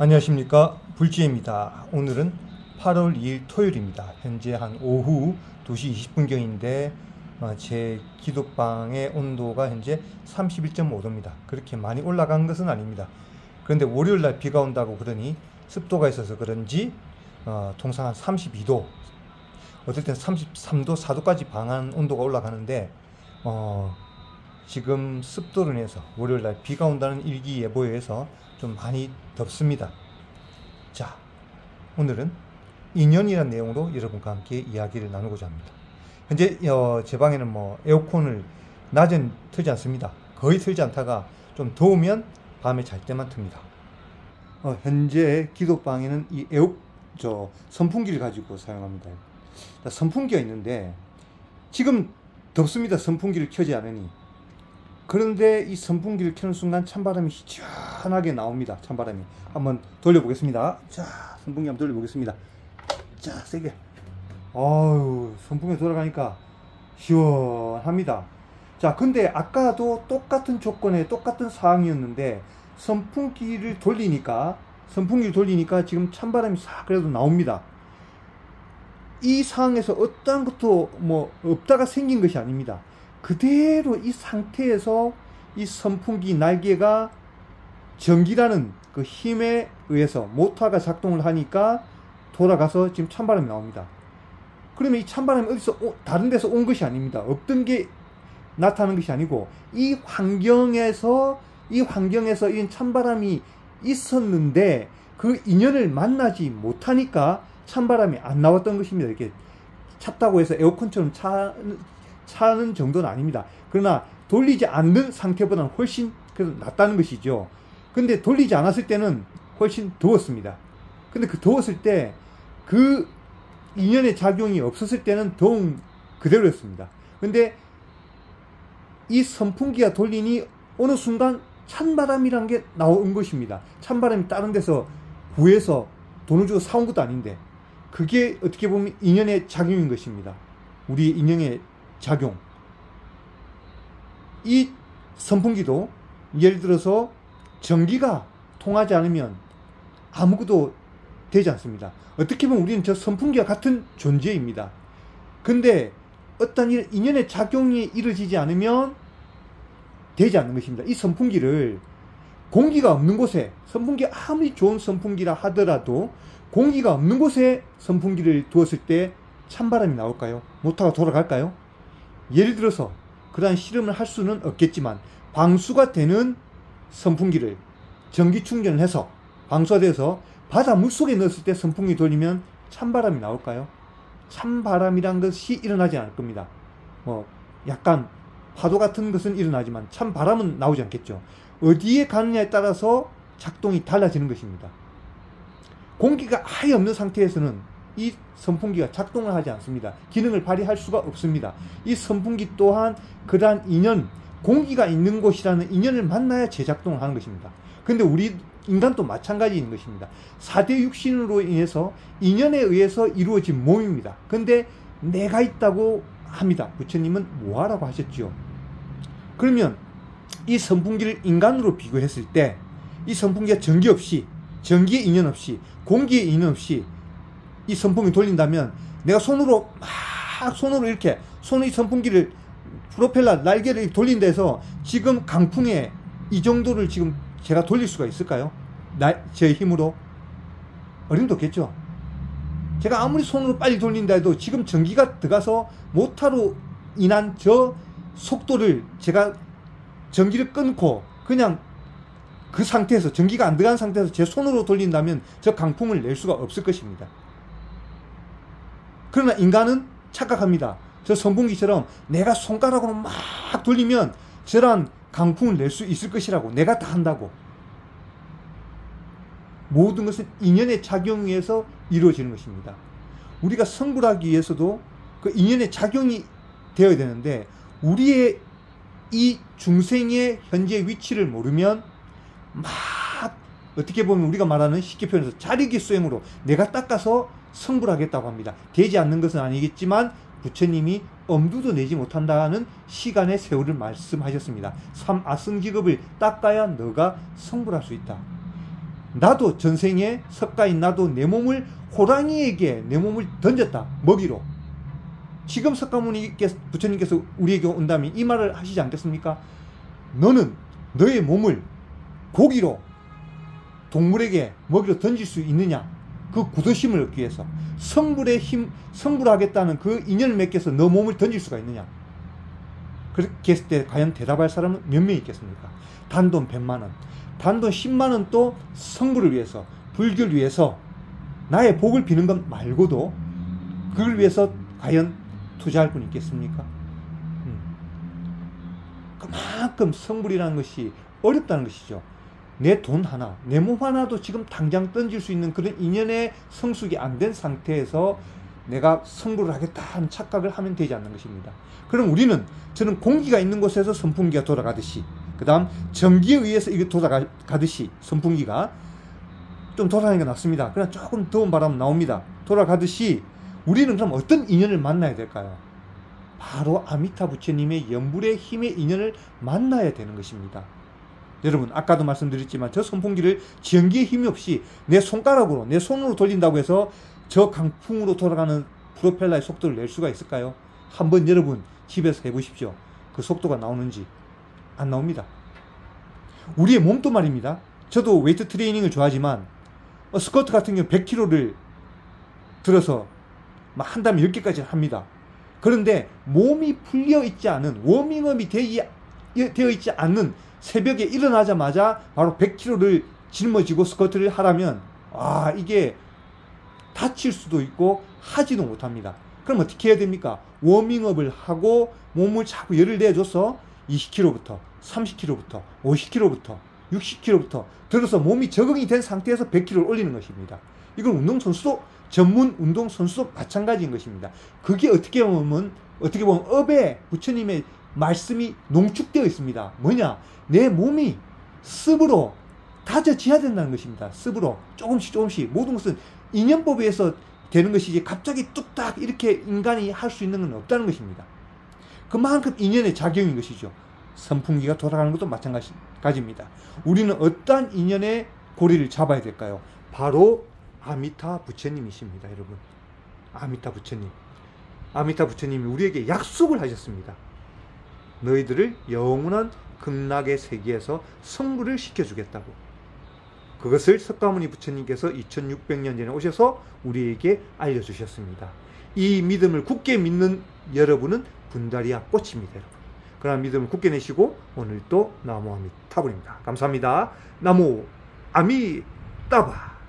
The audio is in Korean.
안녕하십니까, 불지혜입니다. 오늘은 8월 2일 토요일입니다. 현재 한 오후 2시 20분경인데 제 기독방의 온도가 현재 31.5도입니다. 그렇게 많이 올라간 것은 아닙니다. 그런데 월요일날 비가 온다고 그러니 습도가 있어서 그런지 통상 한 32도, 어떨 땐 33도, 4도까지 방한 온도가 올라가는데 지금 습도로 인해서 월요일날 비가 온다는 일기예보에 의해서 좀 많이 덥습니다. 자, 오늘은 인연이라는 내용으로 여러분과 함께 이야기를 나누고자 합니다. 현재 제 방에는 에어컨을 낮엔 틀지 않습니다. 거의 틀지 않다가 좀 더우면 밤에 잘 때만 틉니다. 현재 기독방에는 이 선풍기를 가지고 사용합니다. 선풍기가 있는데 지금 덥습니다. 선풍기를 켜지 않으니. 그런데 이 선풍기를 켜는 순간 찬바람이 시원하게 나옵니다. 찬바람이. 한번 돌려보겠습니다. 자, 선풍기 한번 돌려보겠습니다. 자, 세게. 선풍기 돌아가니까 시원합니다. 자, 근데 아까도 똑같은 조건에 똑같은 상황이었는데 선풍기를 돌리니까 지금 찬바람이 싹 그래도 나옵니다. 이 상황에서 어떠한 것도 없다가 생긴 것이 아닙니다. 그대로 이 상태에서 이 선풍기 날개가 전기라는 그 힘에 의해서 모터가 작동을 하니까 돌아가서 지금 찬바람이 나옵니다. 그러면 이 찬바람이 어디서 다른 데서 온 것이 아닙니다. 없던 게 나타나는 것이 아니고 이 환경에서 이 찬바람이 있었는데 그 인연을 만나지 못하니까 찬바람이 안 나왔던 것입니다. 이렇게 찼다고 해서 에어컨처럼 차는 정도는 아닙니다. 그러나 돌리지 않는 상태보다는 훨씬 그래도 낫다는 것이죠. 근데 돌리지 않았을 때는 훨씬 더웠습니다. 근데 그 더웠을 때 그 인연의 작용이 없었을 때는 더운 그대로였습니다. 근데 이 선풍기가 돌리니 어느 순간 찬바람이란 게 나온 것입니다. 찬바람이 다른 데서 구해서 돈을 주고 사온 것도 아닌데 그게 어떻게 보면 인연의 작용인 것입니다. 우리의 인연의 작용. 이 선풍기도 예를 들어서 전기가 통하지 않으면 아무것도 되지 않습니다. 어떻게 보면 우리는 저 선풍기와 같은 존재입니다. 근데 어떤 인연의 작용이 이루어지지 않으면 되지 않는 것입니다. 이 선풍기를 공기가 없는 곳에, 선풍기 아무리 좋은 선풍기라 하더라도 공기가 없는 곳에 선풍기를 두었을 때 찬바람이 나올까요? 모터가 돌아갈까요? 예를 들어서 그러한 실험을 할 수는 없겠지만 방수가 되는 선풍기를 전기 충전을 해서 방수가 돼서 바다 물속에 넣었을 때 선풍기 돌리면 찬바람이 나올까요? 찬바람이란 것이 일어나지 않을 겁니다. 약간 파도 같은 것은 일어나지만 찬바람은 나오지 않겠죠. 어디에 가느냐에 따라서 작동이 달라지는 것입니다. 공기가 아예 없는 상태에서는 이 선풍기가 작동을 하지 않습니다. 기능을 발휘할 수가 없습니다. 이 선풍기 또한 그러한 인연, 공기가 있는 곳이라는 인연을 만나야 재작동을 하는 것입니다. 근데 우리 인간도 마찬가지인 것입니다. 4대 육신으로 인해서 인연에 의해서 이루어진 몸입니다. 근데 내가 있다고 합니다. 부처님은 뭐하라고 하셨죠? 그러면 이 선풍기를 인간으로 비교했을 때 이 선풍기가 전기 없이, 전기의 인연 없이, 공기의 인연 없이 이 선풍기 돌린다면 내가 손으로 이렇게 이 선풍기를 프로펠러 날개를 돌린다 해서 지금 강풍에 이 정도를 지금 제가 돌릴 수가 있을까요? 제 힘으로? 어림도 없겠죠. 제가 아무리 손으로 빨리 돌린다 해도 지금 전기가 들어가서 모터로 인한 저 속도를 제가 전기를 끊고 그냥 그 상태에서 전기가 안 들어간 상태에서 제 손으로 돌린다면 저 강풍을 낼 수가 없을 것입니다. 그러나 인간은 착각합니다. 저 선풍기처럼 내가 손가락으로 막 돌리면 저런 강풍을 낼 수 있을 것이라고, 내가 다 한다고. 모든 것은 인연의 작용에 의해서 이루어지는 것입니다. 우리가 성불 하기 위해서도 그 인연의 작용이 되어야 되는데 우리의 이 중생의 현재 위치를 모르면 막 어떻게 보면 우리가 말하는 쉽게 표현해서 자력의 수행으로 내가 닦아서 성불하겠다고 합니다. 되지 않는 것은 아니겠지만 부처님이 엄두도 내지 못한다는 시간의 세월을 말씀하셨습니다. 삼아승직업을 닦아야 너가 성불할 수 있다. 나도 전생에 석가인 나도 내 몸을 호랑이에게 내 몸을 던졌다. 먹이로. 지금 석가모니께서 부처님께서 우리에게 온다면 이 말을 하시지 않겠습니까? 너는 너의 몸을 고기로 동물에게 먹이로 던질 수 있느냐? 그 구도심을 얻기 위해서 성불의 힘, 성불하겠다는 그 인연을 맺기 위해서 너 몸을 던질 수가 있느냐? 그렇게 했을 때 과연 대답할 사람은 몇 명 있겠습니까? 단돈 100만 원, 단돈 10만 원 또 성불을 위해서, 불교를 위해서 나의 복을 비는 것 말고도 그걸 위해서 과연 투자할 분 있겠습니까? 그만큼 성불이라는 것이 어렵다는 것이죠. 내 돈 하나, 내 몸 하나도 지금 당장 던질 수 있는 그런 인연의 성숙이 안 된 상태에서 내가 성불을 하겠다 하는 착각을 하면 되지 않는 것입니다. 그럼 우리는, 저는 공기가 있는 곳에서 선풍기가 돌아가듯이, 그 다음 전기에 의해서 이게 돌아가듯이, 선풍기가 좀 돌아가는 게 낫습니다. 그러나 조금 더운 바람 나옵니다. 돌아가듯이 우리는 그럼 어떤 인연을 만나야 될까요? 바로 아미타 부처님의 연불의 힘의 인연을 만나야 되는 것입니다. 여러분, 아까도 말씀드렸지만 저 선풍기를 전기의 힘이 없이 내 손가락으로, 내 손으로 돌린다고 해서 저 강풍으로 돌아가는 프로펠러의 속도를 낼 수가 있을까요? 한번 여러분 집에서 해보십시오. 그 속도가 나오는지. 안 나옵니다. 우리의 몸도 말입니다. 저도 웨이트 트레이닝을 좋아하지만 스쿼트 같은 경우 100kg를 들어서 한 다음에 10개까지 합니다. 그런데 몸이 풀려 있지 않은, 워밍업이 되어 있지 않는 새벽에 일어나자마자 바로 100kg를 짊어지고 스쿼트를 하라면 이게 다칠 수도 있고 하지도 못합니다. 그럼 어떻게 해야 됩니까? 워밍업을 하고 몸을 자꾸 열을 내줘서 20kg부터 30kg부터 50kg부터 60kg부터 들어서 몸이 적응이 된 상태에서 100kg를 올리는 것입니다. 이건 운동선수도, 전문 운동선수도 마찬가지인 것입니다. 그게 어떻게 보면 업에 부처님의 말씀이 농축되어 있습니다. 뭐냐? 내 몸이 습으로 다져져야 된다는 것입니다. 습으로 조금씩 모든 것은 인연법에 의해서 되는 것이지 갑자기 뚝딱 이렇게 인간이 할 수 있는 건 없다는 것입니다. 그만큼 인연의 작용인 것이죠. 선풍기가 돌아가는 것도 마찬가지입니다. 우리는 어떠한 인연의 고리를 잡아야 될까요? 바로 아미타 부처님이십니다. 여러분, 아미타 부처님. 아미타 부처님이 우리에게 약속을 하셨습니다. 너희들을 영원한 극락의 세계에서 성불을 시켜주겠다고. 그것을 석가모니 부처님께서 2600년 전에 오셔서 우리에게 알려주셨습니다. 이 믿음을 굳게 믿는 여러분은 분다리아 꽃입니다. 여러분, 그런 믿음을 굳게 내시고 오늘도 나무 아미타불입니다. 감사합니다. 나무 아미따바.